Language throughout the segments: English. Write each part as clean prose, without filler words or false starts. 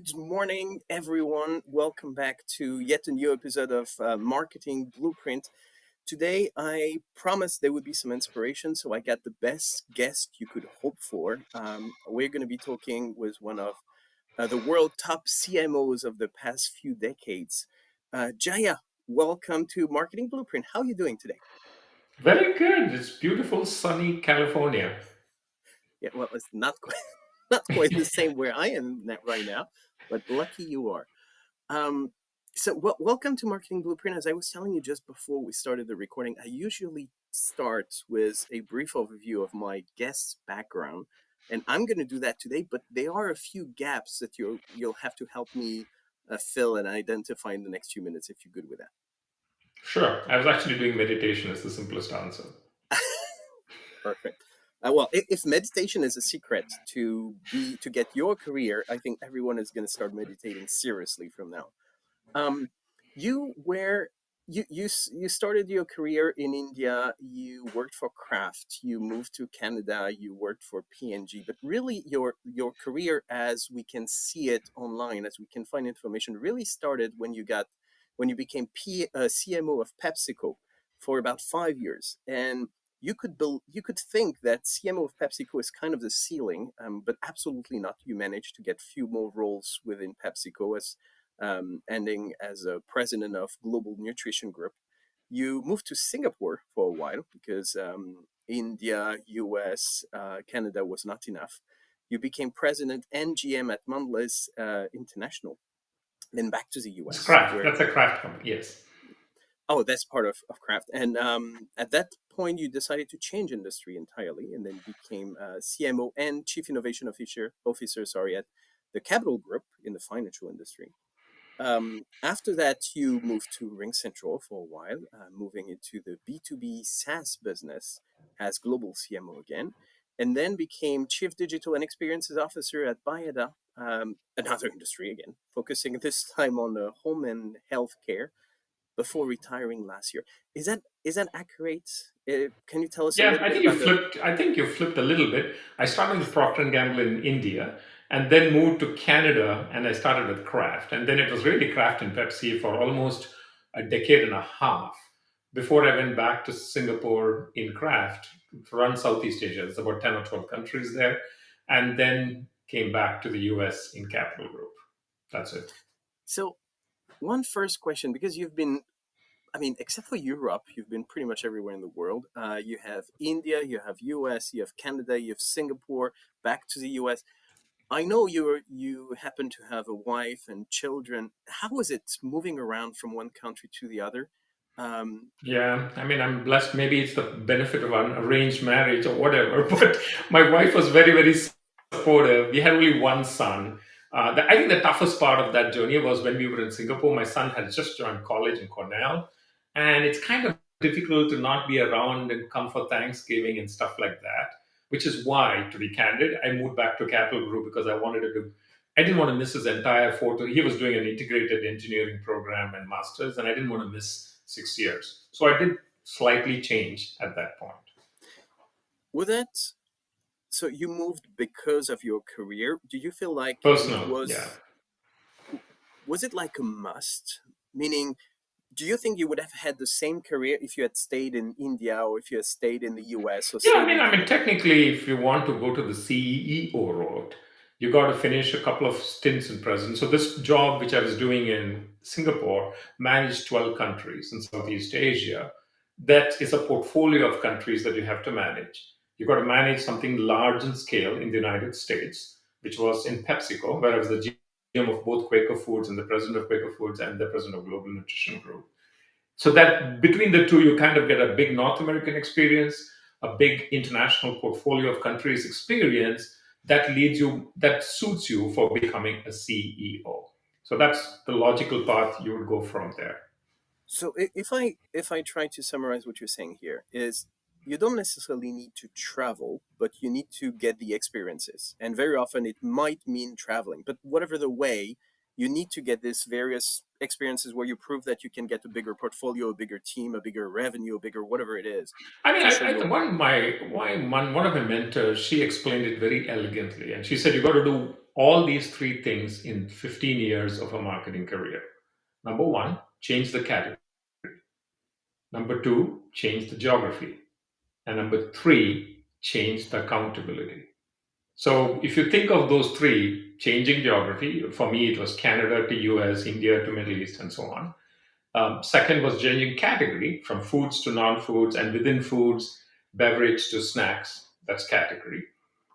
Good morning, everyone. Welcome back to yet a new episode of Marketing Blueprint. Today, I promised there would be some inspiration, so I got the best guest you could hope for. We're going to be talking with one of the world top CMOs of the past few decades. Jaya, welcome to Marketing Blueprint. How are you doing today? Very good. It's beautiful, sunny California. Yeah, well, it's not quite, not quite the same where I am right now, but lucky you are. Um, welcome to Marketing Blueprint. As I was telling you just before we started the recording, I usually start with a brief overview of my guest's background, and I'm going to do that today. But there are a few gaps that you'll have to help me fill and identify in the next few minutes if you're good with that. Sure. I was actually doing meditation as the simplest answer. Perfect. If meditation is a secret to get your career, I think everyone is going to start meditating seriously from now. Um, you were you started your career in India. You worked for Kraft. You moved to Canada. You worked for P&G. But really, your career, as we can see it online, as we can find information, really started when you became CMO of PepsiCo for about 5 years. And you could think that CMO of PepsiCo is kind of the ceiling, but absolutely not. You managed to get few more roles within PepsiCo as ending as a president of Global Nutrition Group. You moved to Singapore for a while because India, US, Canada was not enough. You became president and GM at Mondelez International, then back to the It's US, craft. where, That's a craft company. Yes. oh, that's part of Kraft. And at that point, you decided to change industry entirely and then became CMO and Chief Innovation Officer, sorry, at the Capital Group in the financial industry. After that, you moved to Ring Central for a while, moving into the B2B SaaS business as global CMO again, and then became Chief Digital and Experiences Officer at 𝗪𝗶𝗹𝗹, another industry again, focusing this time on home and healthcare before retiring last year. Is that accurate? Can you tell us a Yeah, little bit about the? I think you flipped a little bit. I started with Procter and Gamble in India, and then moved to Canada, and I started with Kraft, and then it was really Kraft and Pepsi for almost a decade and a half before I went back to Singapore in Kraft to run Southeast Asia. There's about 10 or 12 countries there, and then came back to the US in Capital Group. That's it. So one first question, because you've been, I mean, except for Europe, you've been pretty much everywhere in the world. You have India, you have US, you have Canada, you have Singapore, back to the US. I know you happen to have a wife and children. How was it moving around from one country to the other? Um, Yeah, I mean, I'm blessed. Maybe it's the benefit of an arranged marriage or whatever, but my wife was very, very supportive. We had only one son. I think the toughest part of that journey was when we were in Singapore. My son had just joined college in Cornell, and it's kind of difficult to not be around and come for Thanksgiving and stuff like that, which is why, to be candid, I moved back to Capital Group because I wanted to do. I didn't want to miss his entire photo. He was doing an integrated engineering program and masters, and I didn't want to miss 6 years. So I did slightly change at that point. with that, so you moved because of your career. Do you feel like it Personal, yeah. was it like a must? Meaning, do you think you would have had the same career if you had stayed in India or if you had stayed in the US or Yeah, stayed in I mean, Canada? technically, if you want to go to the CEO route, you got to finish a couple of stints in present. So this job, which I was doing in Singapore, managed 12 countries in Southeast Asia. That is a portfolio of countries that you have to manage. You got to manage something large in scale in the United States, which was in PepsiCo, where I was the GM of both Quaker Foods and the president of Quaker Foods and the president of Global Nutrition Group. So that between the two, you kind of get a big North American experience, a big international portfolio of countries experience that suits you for becoming a CEO. So that's the logical path you would go from there. So if I try to summarize what you're saying here is you don't necessarily need to travel, but you need to get the experiences. And very often it might mean traveling, but whatever the way, you need to get these various experiences where you prove that you can get a bigger portfolio, a bigger team, a bigger revenue, a bigger whatever it is I mean, to show I your one worth. of my why one of my mentors, she explained it very elegantly, and she said you got to do all these three things in 15 years of a marketing career. Number one, change the category. Number two, change the geography. And number three, change the accountability. So if you think of those three, changing geography, for me it was Canada to US, India to Middle East, and so on. Second was changing category from foods to non-foods, and within foods, beverage to snacks. That's category.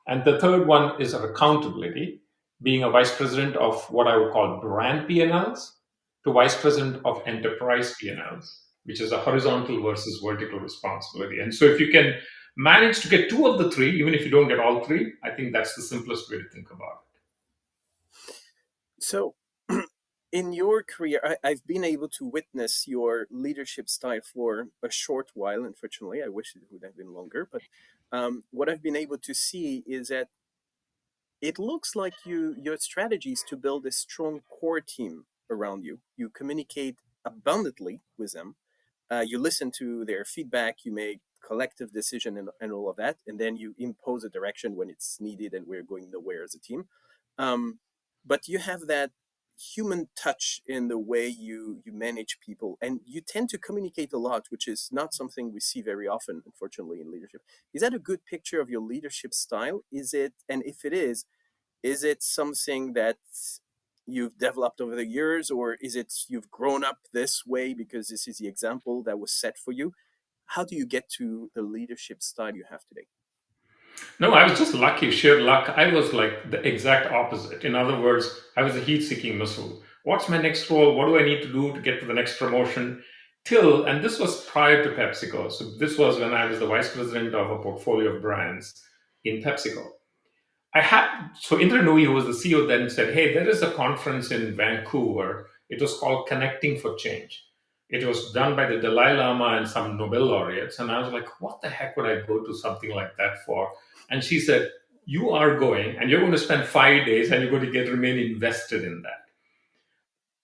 And the third one is of accountability, being a vice president of what I would call brand P&Ls to vice president of enterprise P&Ls, which is a horizontal versus vertical responsibility. And so if you can manage to get two of the three, even if you don't get all three, I think that's the simplest way to think about it. So, in your career, I've been able to witness your leadership style for a short while. Unfortunately, I wish it would have been longer. But what I've been able to see is that it looks like your strategy is to build a strong core team around you. You communicate abundantly with them. You listen to their feedback. You make collective decision and all of that, and then you impose a direction when it's needed, and we're going nowhere as a team. Um, but you have that human touch in the way you manage people, and you tend to communicate a lot, which is not something we see very often, unfortunately, in leadership. Is that a good picture of your leadership style? Is it, and if it is it something that you've developed over the years, or is it you've grown up this way because this is the example that was set for you? How do you get to the leadership style you have today? No, I was just lucky, sheer luck. I was like the exact opposite. In other words, I was a heat seeking missile. What's my next role? What do I need to do to get to the next promotion? And this was prior to PepsiCo. So this was when I was the vice president of a portfolio of brands in PepsiCo. So Indra Nooyi, who was the CEO then, said, "Hey, there is a conference in Vancouver. It was called Connecting for Change. It was done by the Dalai Lama and some Nobel laureates." And I was like, what the heck would I go to something like that for? And she said, "You are going and you're going to spend 5 days and you're going to remain invested in that."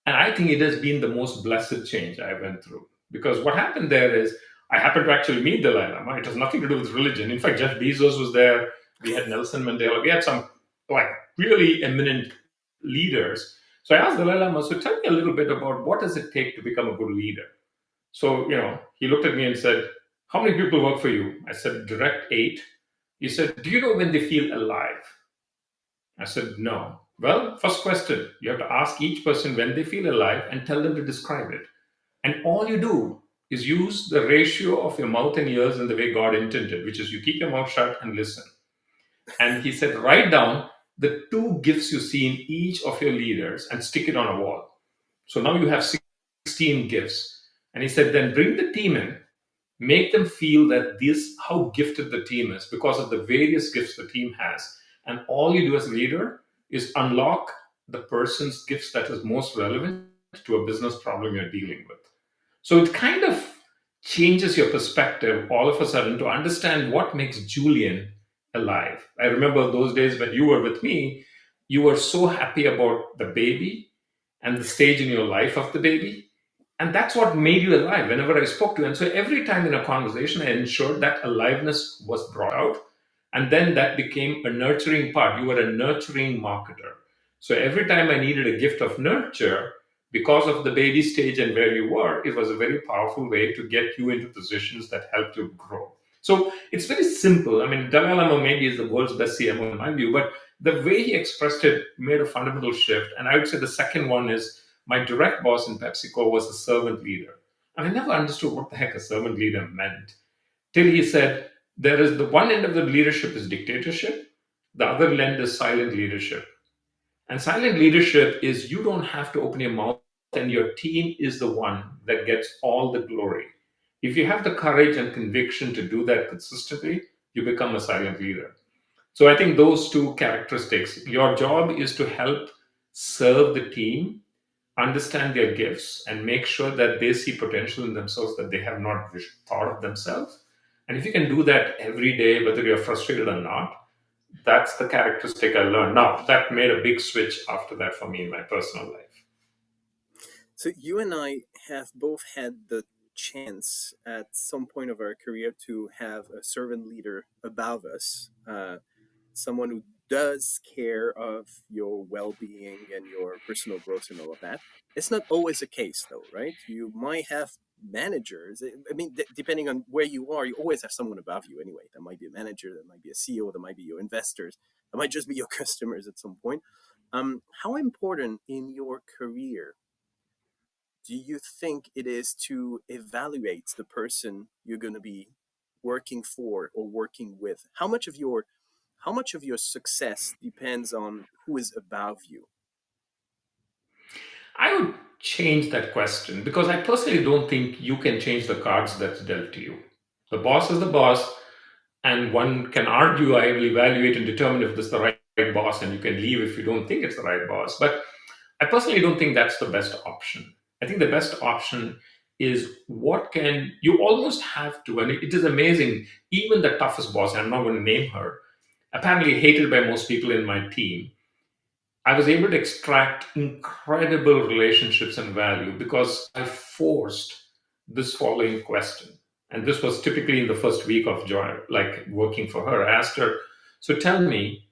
And I think it has been the most blessed change I went through. Because what happened there is I happened to actually meet Dalai Lama. It has nothing to do with religion. In fact, Jeff Bezos was there. We had Nelson Mandela. We had some like really eminent leaders. So I asked Dalai Lama, so tell me a little bit about what does it take to become a good leader? So, he looked at me and said, "How many people work for you?" I said, "Direct 8." He said, "Do you know when they feel alive?" I said, "No." "Well, first question, you have to ask each person when they feel alive and tell them to describe it. And all you do is use the ratio of your mouth and ears in the way God intended, which is you keep your mouth shut and listen." And he said, "Write down the two gifts you see in each of your leaders and stick it on a wall. So now you have 16 gifts." And he said, "Then bring the team in, make them feel that this how gifted the team is because of the various gifts the team has. And all you do as a leader is unlock the person's gifts that is most relevant to a business problem you're dealing with." So it kind of changes your perspective all of a sudden to understand what makes Julian alive. I remember those days when you were with me, you were so happy about the baby and the stage in your life of the baby. And that's what made you alive whenever I spoke to you. And so every time in a conversation, I ensured that aliveness was brought out. And then that became a nurturing part. You were a nurturing marketer. So every time I needed a gift of nurture, because of the baby stage and where you were, it was a very powerful way to get you into positions that helped you grow. So it's very simple. I mean, Dalai Lama maybe is the world's best CMO in my view, but the way he expressed it made a fundamental shift. And I would say the second one is my direct boss in PepsiCo was a servant leader. And I never understood what the heck a servant leader meant till he said, there is the one end of the leadership is dictatorship, the other end is silent leadership. And silent leadership is you don't have to open your mouth and your team is the one that gets all the glory. If you have the courage and conviction to do that consistently, you become a silent leader. So I think those two characteristics, your job is to help serve the team, understand their gifts, and make sure that they see potential in themselves that they have not thought of themselves. And if you can do that every day, whether you're frustrated or not, that's the characteristic I learned. Now, that made a big switch after that for me in my personal life. So you and I have both had the chance at some point of our career to have a servant leader above us, someone who does care of your well-being and your personal growth and all of that. It's not always the case, though, right? You might have managers. I mean, depending on where you are, you always have someone above you anyway. That might be a manager, that might be a CEO, that might be your investors, that might just be your customers at some point. How important in your career do you think it is to evaluate the person you're going to be working for or working with? How much of your success depends on who is above you? I would change that question because I personally don't think you can change the cards that's dealt to you. The boss is the boss, and one can argue, I will evaluate and determine if this is the right boss, and you can leave if you don't think it's the right boss. But I personally don't think that's the best option. I think the best option is what can you almost have to, and it is amazing, even the toughest boss, I'm not going to name her, apparently hated by most people in my team, I was able to extract incredible relationships and value because I forced this following question. And this was typically in the first week of Joy, like working for her. I asked her, so tell me,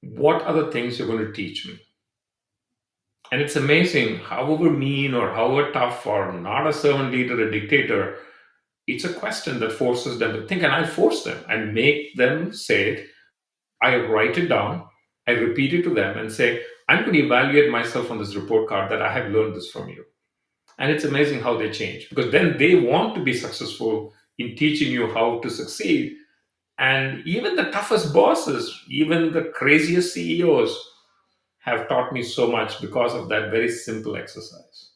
what are the things you're going to teach me? And it's amazing, however mean or however tough or not a servant leader, a dictator, it's a question that forces them to think. And I force them and make them say it. I write it down, I repeat it to them and say, I'm going to evaluate myself on this report card that I have learned this from you. And it's amazing how they change because then they want to be successful in teaching you how to succeed. And even the toughest bosses, even the craziest CEOs have taught me so much because of that very simple exercise.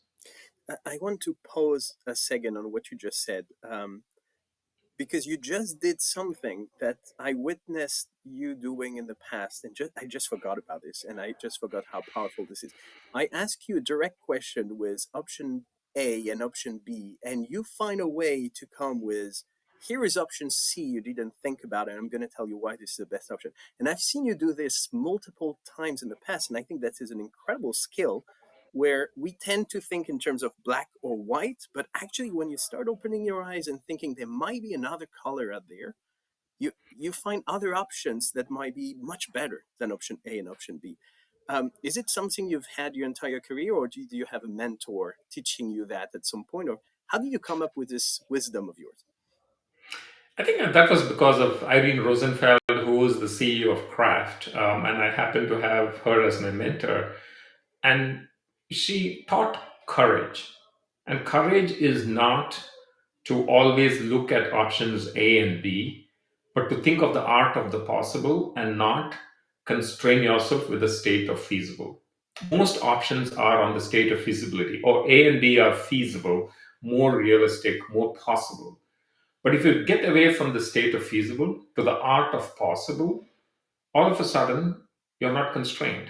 I want to pause a second on what you just said. Because you just did something that I witnessed you doing in the past, and I just forgot about this, and I just forgot how powerful this is. I ask you a direct question with option A and option B, and you find a way to come with, here is option C you didn't think about, and I'm going to tell you why this is the best option. And I've seen you do this multiple times in the past, and I think that is an incredible skill where we tend to think in terms of black or white, but actually when you start opening your eyes and thinking there might be another color out there, you find other options that might be much better than option A and option B. Is it something you've had your entire career, or do you have a mentor teaching you that at some point, or how do you come up with this wisdom of yours? I think that was because of Irene Rosenfeld, who is the CEO of Kraft, and I happened to have her as my mentor. And she taught courage. And courage is not to always look at options A and B, but to think of the art of the possible and not constrain yourself with the state of feasible. Most options are on the state of feasibility, or A and B are feasible, more realistic, more possible. But if you get away from the state of feasible to the art of possible, all of a sudden you're not constrained.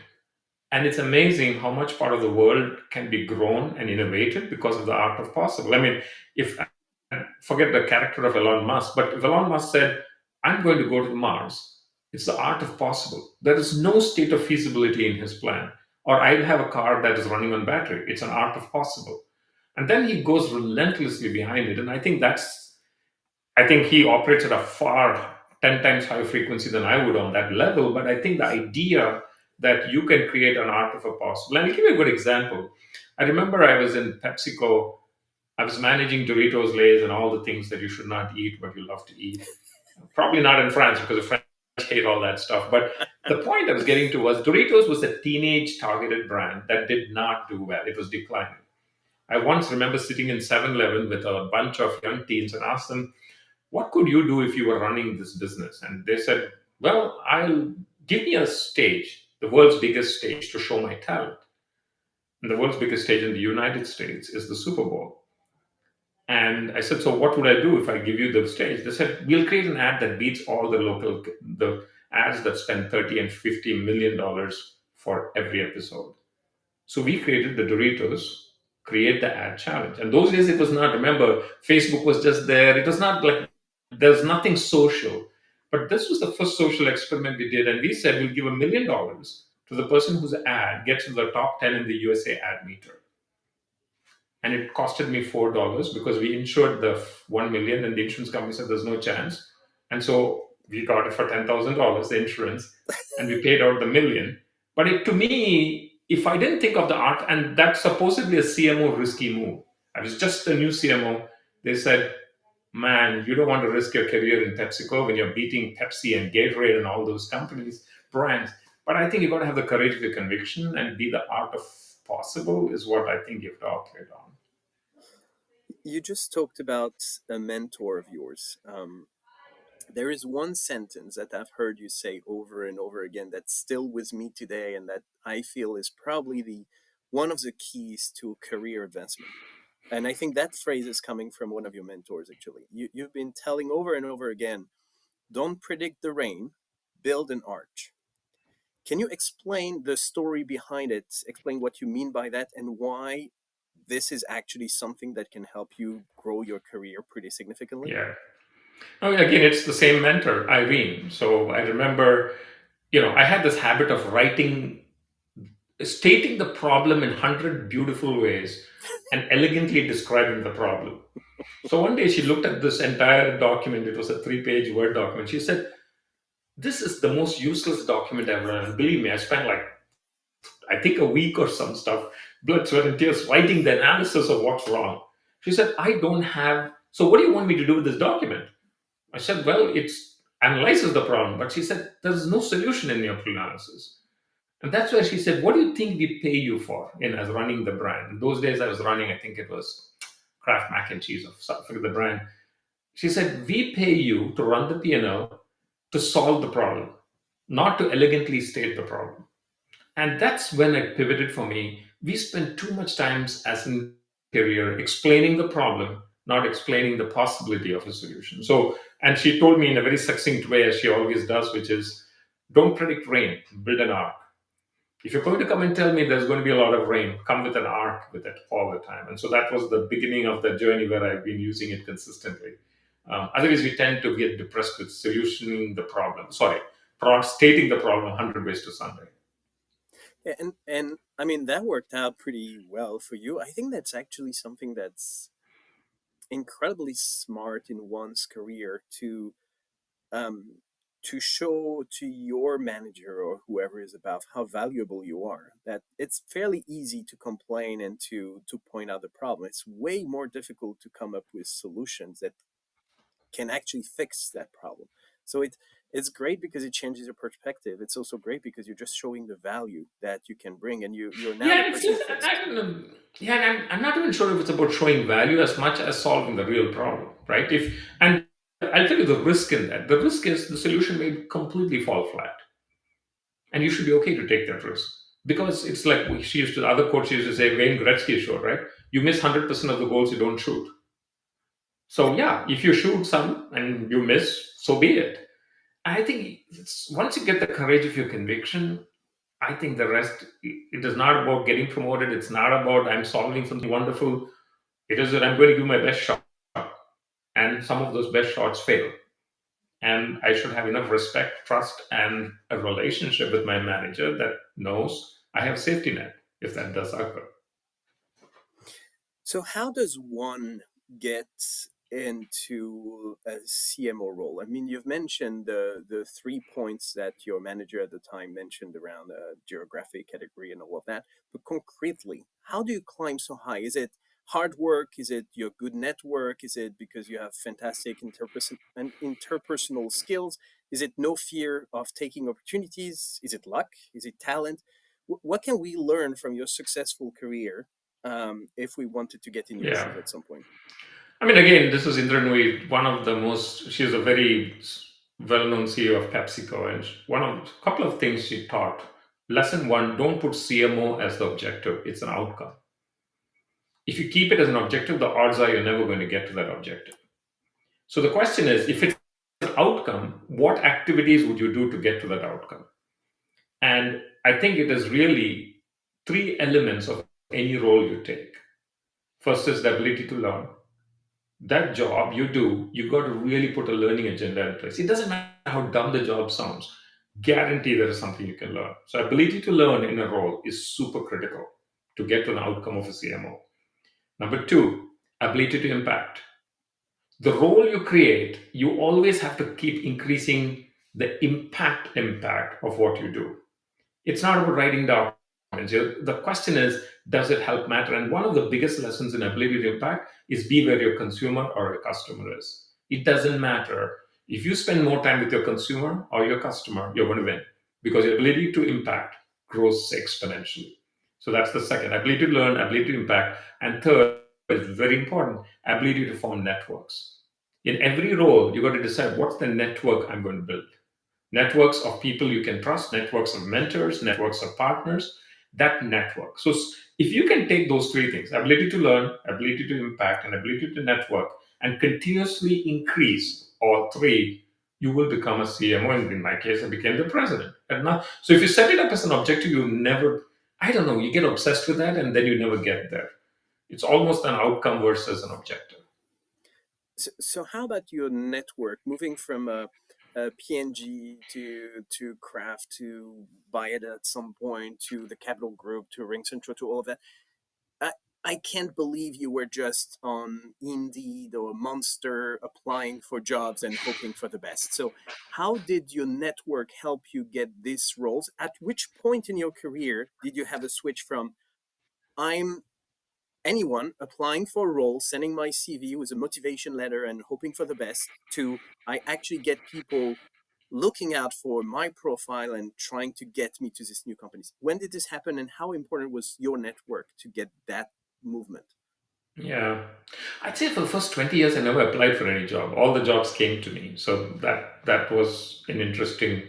And it's amazing how much part of the world can be grown and innovated because of the art of possible. I mean, if forget the character of Elon Musk, but if Elon Musk said, I'm going to go to Mars, it's the art of possible. There is no state of feasibility in his plan. Or I'll have a car that is running on battery. It's an art of possible. And then he goes relentlessly behind it. And I think he operates at a far 10 times higher frequency than I would on that level. But I think the idea that you can create an art of a possible. And I'll give you a good example. I remember I was in PepsiCo. I was managing Doritos, Lays, and all the things that you should not eat, but you love to eat. Probably not in France because the French hate all that stuff. But the point I was getting to was Doritos was a teenage targeted brand that did not do well. It was declining. I once remember sitting in 7-Eleven with a bunch of young teens and asked them, what could you do if you were running this business? And they said, well, I'll give me a stage, the world's biggest stage to show my talent. And the world's biggest stage in the United States is the Super Bowl. And I said, so what would I do if I give you the stage? They said, we'll create an ad that beats all the ads that spend 30 and $50 million for every episode. So we created the Doritos Create the Ad Challenge. And those days it was not, remember, Facebook was just there. It was not like there's nothing social. But this was the first social experiment we did. And we said we'll give $1 million to the person whose ad gets to the top 10 in the USA ad meter. And it costed me $4 because we insured the 1 million and the insurance company said there's no chance. And so We got it for $10,000, the insurance, and we paid out the million. But to me, if I didn't think of the art, and that's supposedly a CMO risky move. I was just a new CMO. They said, man, you don't want to risk your career in PepsiCo when you're beating Pepsi and Gatorade and all those companies, brands. But I think you've got to have the courage of your conviction and be the art of possible, is what I think you've talked it on. You just talked about a mentor of yours. There is one sentence that I've heard you say over and over again that's still with me today, and that I feel is probably the one of the keys to career advancement. And I think that phrase is coming from one of your mentors, actually. You've been telling over and over again, don't predict the rain, build an arch. Can you explain the story behind it? Explain what you mean by that and why this is actually something that can help you grow your career pretty significantly? Yeah. Oh, again, it's the same mentor, Irene. So I remember, I had this habit of stating the problem in 100 beautiful ways and elegantly describing the problem. So one day she looked at this entire document. It was a 3-page Word document. She said, this is the most useless document ever. And believe me, I spent like, I think a week or some stuff, blood, sweat, and tears, writing the analysis of what's wrong. She said, I don't have, so what do you want me to do with this document? I said, well, it analyzes the problem. But she said, there's no solution in your analysis. And that's where she said, what do you think we pay you for as running the brand? In those days I was running, I think it was Kraft mac and cheese or something, the brand. She said, we pay you to run the P&L to solve the problem, not to elegantly state the problem. And that's when it pivoted for me. We spend too much time as in career explaining the problem, not explaining the possibility of a solution. So, and she told me in a very succinct way, as she always does, which is, don't predict rain, build an ark. If you're going to come and tell me there's going to be a lot of rain, come with an arc with it all the time. And so that was the beginning of the journey where I've been using it consistently. Otherwise, we tend to get depressed with solutioning the problem. Sorry, stating the problem 100 ways to Sunday. And I mean, that worked out pretty well for you. I think that's actually something that's incredibly smart in one's career um, to show to your manager or whoever is above how valuable you are. That it's fairly easy to complain and to point out the problem. It's way more difficult to come up with solutions that can actually fix that problem. So it's great because it changes your perspective. It's also great because you're just showing the value that you can bring, and you're now the Yeah, person who fixed it. yeah, and I'm not even sure if it's about showing value as much as solving the real problem, right? And I'll tell you the risk in that. The risk is the solution may completely fall flat, and you should be okay to take that risk because it's like the other coach used to say, Wayne Gretzky showed, right? You miss 100% of the goals you don't shoot. So yeah, if you shoot some and you miss, so be it. I think once you get the courage of your conviction, I think the rest, it is not about getting promoted. It's not about I'm solving something wonderful. It is that I'm going to give my best shot. And some of those best shots fail. And I should have enough respect, trust, and a relationship with my manager that knows I have a safety net if that does occur. So how does one get into a CMO role? I mean, you've mentioned the 3 points that your manager at the time mentioned around geographic category and all of that. But concretely, how do you climb so high? Is it hard work? Is it your good network? Is it because you have fantastic interpersonal skills? Is it no fear of taking opportunities? Is it luck? Is it talent? What can we learn from your successful career if we wanted to get in your Yeah. shoes at some point? I mean, again, this is Indra Nui, one of the most, she's a very well-known CEO of PepsiCo. And one of a couple of things she taught. Lesson one, don't put CMO as the objective. It's an outcome. If you keep it as an objective, the odds are you're never going to get to that objective. So the question is, if it's an outcome, what activities would you do to get to that outcome? And I think it is really 3 elements of any role you take. First is the ability to learn. That job you do, you got to really put a learning agenda in place. It doesn't matter how dumb the job sounds. Guarantee there is something you can learn. So ability to learn in a role is super critical to get to an outcome of a CMO. Number 2, ability to impact. The role you create, you always have to keep increasing the impact of what you do. It's not about writing documents. The question is, does it help matter? And one of the biggest lessons in ability to impact is be where your consumer or your customer is. It doesn't matter. If you spend more time with your consumer or your customer, you're going to win because your ability to impact grows exponentially. So that's the second, ability to learn, ability to impact. And third is very important, ability to form networks. In every role, you got to decide what's the network I'm going to build. Networks of people you can trust, networks of mentors, networks of partners, that network. So if you can take those three things, ability to learn, ability to impact, and ability to network, and continuously increase all three, you will become a CMO. And in my case, I became the president. And now, so if you set it up as an objective, you never, I don't know, you get obsessed with that and then you never get there. It's almost an outcome versus an objective. So how about your network, moving from a P&G to Kraft to Bayard at some point to the Capital Group to RingCentral to all of that? I, I can't believe you were just on Indeed or Monster applying for jobs and hoping for the best. So how did your network help you get these roles? At which point in your career did you have a switch from I'm anyone applying for a role, sending my CV with a motivation letter and hoping for the best, to I actually get people looking out for my profile and trying to get me to these new companies? When did this happen, and how important was your network to get that movement? Yeah. I'd say for the first 20 years, I never applied for any job. All the jobs came to me. So that was an interesting,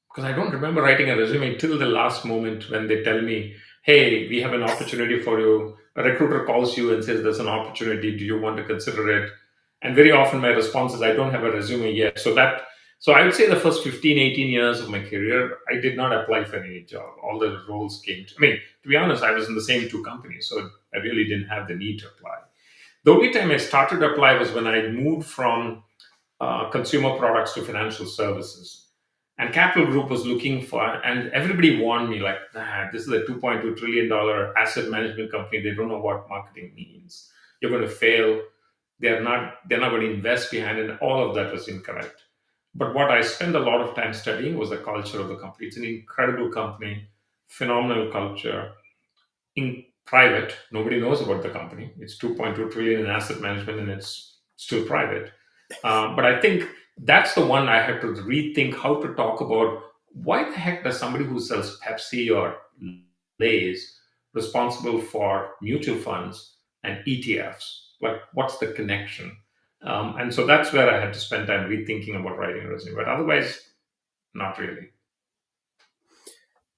because I don't remember writing a resume till the last moment when they tell me, hey, we have an opportunity for you. A recruiter calls you and says, there's an opportunity. Do you want to consider it? And very often my response is, I don't have a resume yet. So I would say the first 15, 18 years of my career, I did not apply for any job. All the roles came to me. To be honest, I was in the same two companies. So I really didn't have the need to apply. The only time I started to apply was when I moved from consumer products to financial services. And Capital Group was looking for, and everybody warned me like, this is a $2.2 trillion asset management company. They don't know what marketing means. You're going to fail. They're not going to invest behind it. And all of that was incorrect. But what I spent a lot of time studying was the culture of the company. It's an incredible company, phenomenal culture. In private, nobody knows about the company. It's 2.2 trillion in asset management, and it's still private. But I think that's the one I had to rethink how to talk about. Why the heck does somebody who sells Pepsi or Lay's responsible for mutual funds and ETFs? Like, what's the connection? And so that's where I had to spend time rethinking about writing a resume. But otherwise, not really.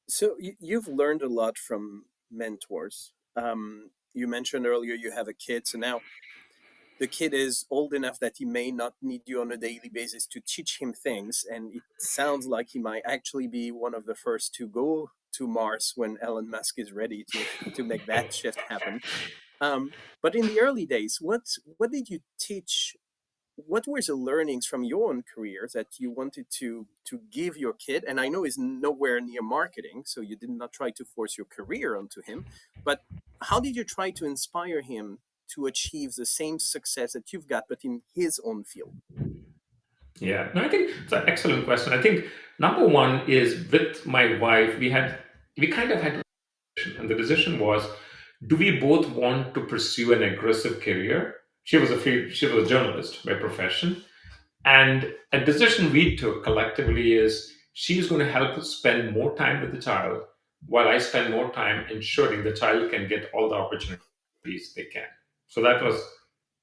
So you've learned a lot from mentors. You mentioned earlier you have a kid, so now the kid is old enough that he may not need you on a daily basis to teach him things, and it sounds like he might actually be one of the first to go to Mars when Elon Musk is ready to make that shift happen. But in the early days, what did you teach? What were the learnings from your own career that you wanted to give your kid? And I know is nowhere near marketing, so you did not try to force your career onto him, but how did you try to inspire him to achieve the same success that you've got, but in his own field? Yeah, no, I think it's an excellent question. I think number one is with my wife, we kind of had a decision, and the decision was, do we both want to pursue an aggressive career? She was a journalist by profession, and a decision we took collectively is she's going to help us spend more time with the child while I spend more time ensuring the child can get all the opportunities they can. So that was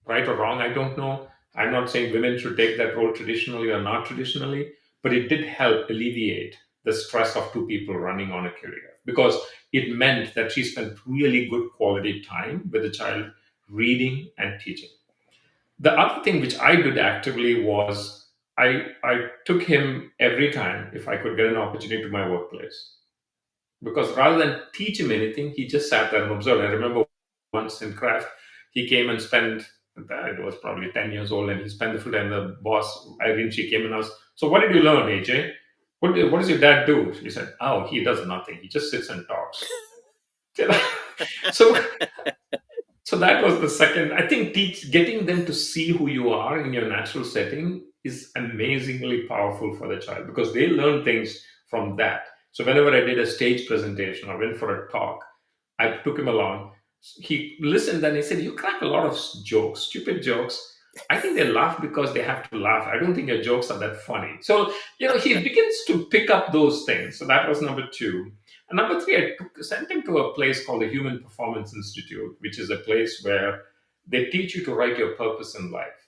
right or wrong, I don't know. I'm not saying women should take that role traditionally or not traditionally, but it did help alleviate the stress of two people running on a career because it meant that she spent really good quality time with the child reading and teaching. The other thing which I did actively was I took him every time if I could get an opportunity to my workplace. Because rather than teach him anything, he just sat there and observed. I remember once in craft, he came and spent, it was probably 10 years old, and he spent the full time. The boss, Irene, she came and asked, so what did you learn, AJ? What does your dad do? He said, oh, he does nothing. He just sits and talks. so so that was the second. I think getting them to see who you are in your natural setting is amazingly powerful for the child because they learn things from that. So whenever I did a stage presentation or went for a talk, I took him along. He listened and he said, "You crack a lot of jokes, stupid jokes. I think they laugh because they have to laugh. I don't think your jokes are that funny." So, he begins to pick up those things. So that was number two. And number three, sent him to a place called the Human Performance Institute, which is a place where they teach you to write your purpose in life.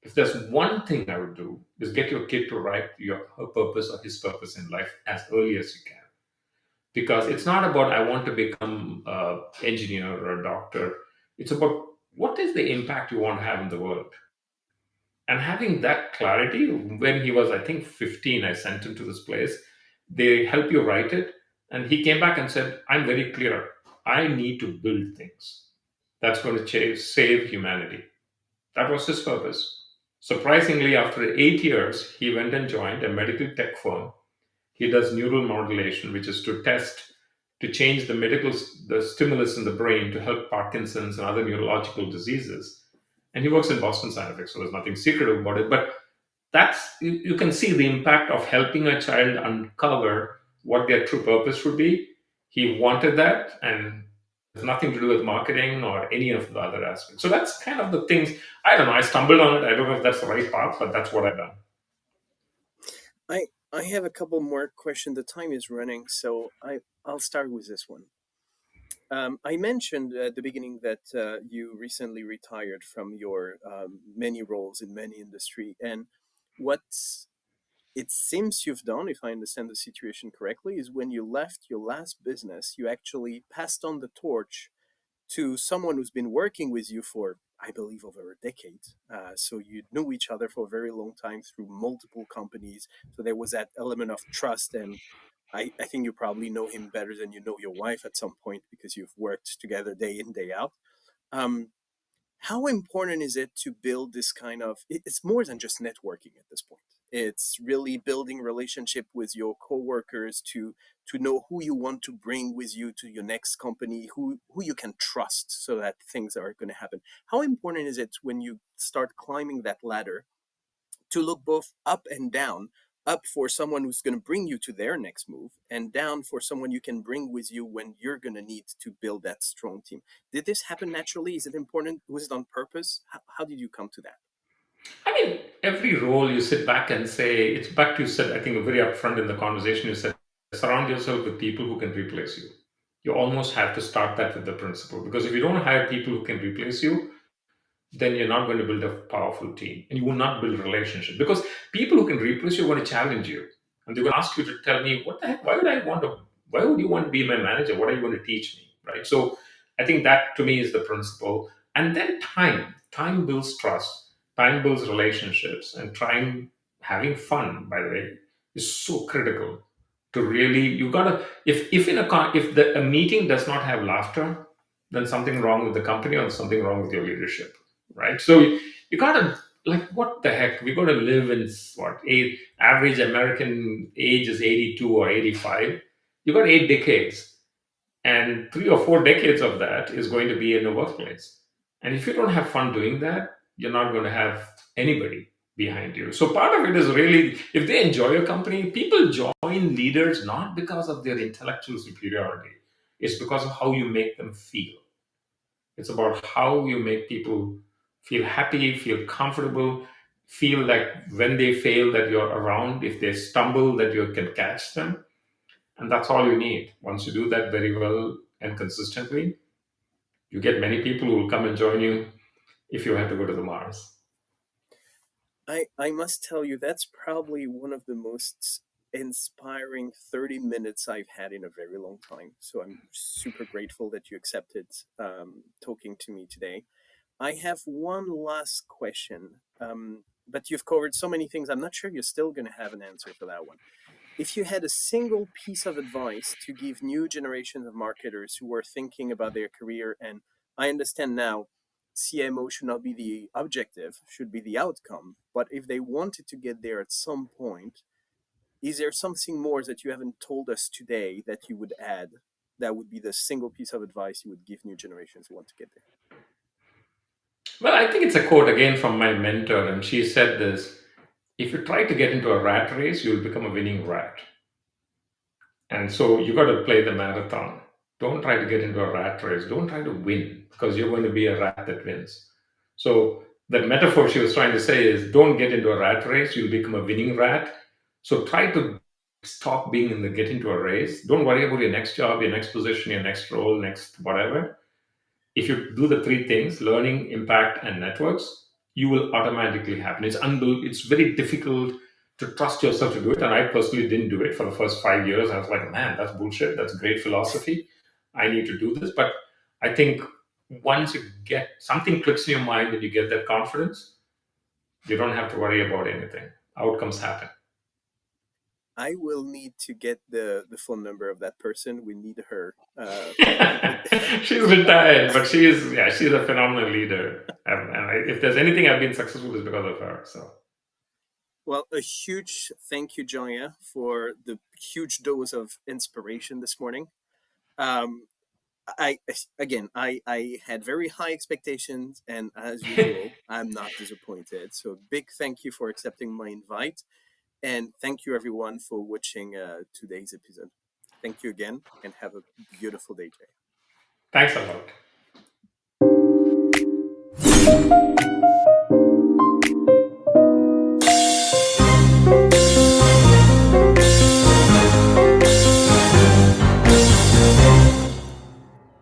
If there's one thing I would do, is get your kid to write her purpose or his purpose in life as early as you can, because it's not about I want to become an engineer or a doctor. It's about what is the impact you want to have in the world. And having that clarity, when he was, I think, 15, I sent him to this place. They help you write it. And he came back and said, "I'm very clear. I need to build things that's going to save humanity." That was his purpose. Surprisingly, after 8 years, he went and joined a medical tech firm. He does neural modulation, which is to change the stimulus in the brain to help Parkinson's and other neurological diseases. And he works in Boston Scientific, so there's nothing secretive about it. But you can see the impact of helping a child uncover what their true purpose should be. He wanted that, and it's nothing to do with marketing or any of the other aspects. So that's kind of the things. I don't know. I stumbled on it. I don't know if that's the right path, but that's what I've done. I have a couple more questions. The time is running, so I'll start with this one. I mentioned at the beginning that you recently retired from your many roles in many industry, and what it seems you've done, if I understand the situation correctly, is when you left your last business, you actually passed on the torch to someone who's been working with you for, I believe, over a decade. So you knew each other for a very long time through multiple companies. So there was that element of trust. And I think you probably know him better than you know your wife at some point because you've worked together day in, day out. Um, how important is it to build this kind of, it's more than just networking at this point. It's really building relationship with your coworkers to know who you want to bring with you to your next company, who you can trust so that things are going to happen. How important is it when you start climbing that ladder to look both up and down, up for someone who's going to bring you to their next move, and down for someone you can bring with you when you're going to need to build that strong team? Did this happen naturally? Is it important? Was it on purpose? How did you come to that? I mean, every role you sit back and say, it's back to you said, I think, very upfront in the conversation, you said, surround yourself with people who can replace you. You almost have to start that with the principle, because if you don't hire people who can replace you, then you're not going to build a powerful team, and you will not build relationship, because people who can replace you are going to challenge you, and they're going to ask you to tell me, what the heck, why would you want to be my manager, what are you going to teach me, right? So I think that to me is the principle. And then time builds trust, time builds relationships, and trying having fun, by the way, is so critical to really. You gotta, if in a if a meeting does not have laughter, then something wrong with the company or something wrong with your leadership, right? So you gotta, like, what the heck? We gotta live in what, average American age is 82 or 85. You got 8 decades, and 3 or 4 decades of that is going to be in the workplace. And if you don't have fun doing that, you're not going to have anybody behind you. So part of it is really, if they enjoy your company, people join leaders not because of their intellectual superiority. It's because of how you make them feel. It's about how you make people feel happy, feel comfortable, feel like when they fail that you're around, if they stumble that you can catch them. And that's all you need. Once you do that very well and consistently, you get many people who will come and join you if you have to go to the Mars. I must tell you, that's probably one of the most inspiring 30 minutes I've had in a very long time. So I'm super grateful that you accepted talking to me today. I have one last question, but you've covered so many things. I'm not sure you're still going to have an answer for that one. If you had a single piece of advice to give new generations of marketers who are thinking about their career, and I understand now CMO should not be the objective, should be the outcome, but if they wanted to get there at some point, is there something more that you haven't told us today that you would add that would be the single piece of advice you would give new generations who want to get there? Well, I think it's a quote again from my mentor, and she said this: If you try to get into a rat race, you'll become a winning rat. And so you got to play the marathon. Don't try to get into a rat race. Don't try to win because you're going to be a rat that wins. So the metaphor she was trying to say is don't get into a rat race. You'll become a winning rat. So try to stop being in the get into a race. Don't worry about your next job, your next position, your next role, next whatever. If you do the three things, learning, impact, and networks, you will automatically happen. It's very difficult to trust yourself to do it. And I personally didn't do it for the first 5 years. I was like, man, that's bullshit. That's great philosophy. I need to do this. But I think once you get something clicks in your mind and you get that confidence, you don't have to worry about anything. Outcomes happen. I will need to get the phone number of that person. We need her. She's retired, but she's a phenomenal leader. If there's anything I've been successful, is because of her. So Well, a huge thank you, Jaya, for the huge dose of inspiration this morning. Um, I had very high expectations, and as usual, I'm not disappointed. So big thank you for accepting my invite, and thank you everyone for watching today's episode. Thank you again, and have a beautiful day, Jay. thanks a lot.